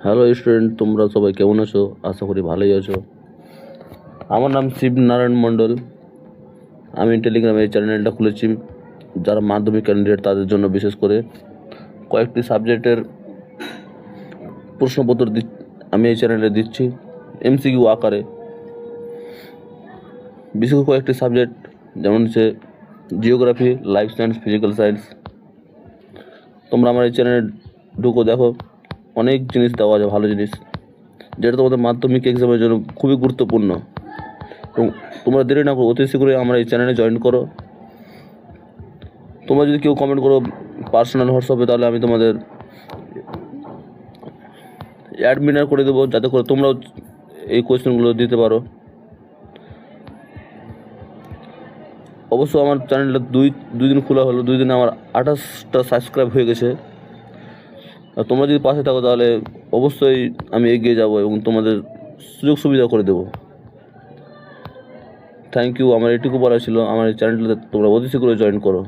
Hello student, তোমরা সবাই কেমন আছো? আশা করি ভালোই আছো। আমার নাম শিবনারায়ণ মণ্ডল। আমি টেলিগ্রামে এই চ্যানেলটা খুলেছি যারা মাধ্যমিক ক্যান্ডিডেট তাদের জন্য, বিশেষ করে কয়েকটি সাবজেক্টের প্রশ্নপত্র আমি এই চ্যানেলে দিচ্ছি এমসিকিউ আকারে। বিশেষ করে কয়েকটি সাবজেক্ট যেমন হচ্ছে geography, life science, physical science. তোমরা আমার এই চ্যানেলে ঢুকো, দেখো অনেক জিনিস দেওয়া আছে, ভালো জিনিস, যেটা তোমাদের মাধ্যমিক এক্সামের জন্য খুবই গুরুত্বপূর্ণ। এবং তোমরা দেরি না করো, অতি শীঘ্রই আমার এই চ্যানেলে জয়েন করো। তোমরা যদি কেউ কমেন্ট করো পার্সোনাল হোয়াটসঅ্যাপে, তাহলে আমি তোমাদের অ্যাডমিনার করে দেবো, যাতে করে তোমরাও এই কোয়েশ্চেনগুলো দিতে পারো। অবশ্য আমার চ্যানেলটা দুই দিন খোলা হলো, 2 দিনে আমার 28টা সাবস্ক্রাইব হয়ে গেছে। আর তোমরা যদি পাশে থাকো তাহলে অবশ্যই আমি এগিয়ে যাব এবং তোমাদের সুযোগ সুবিধা করে দেবো। Thank you. আমার এটুকু বলা ছিল, আমার এই চ্যানেলটাতে তোমরা অতি শীঘ্রই জয়েন করো।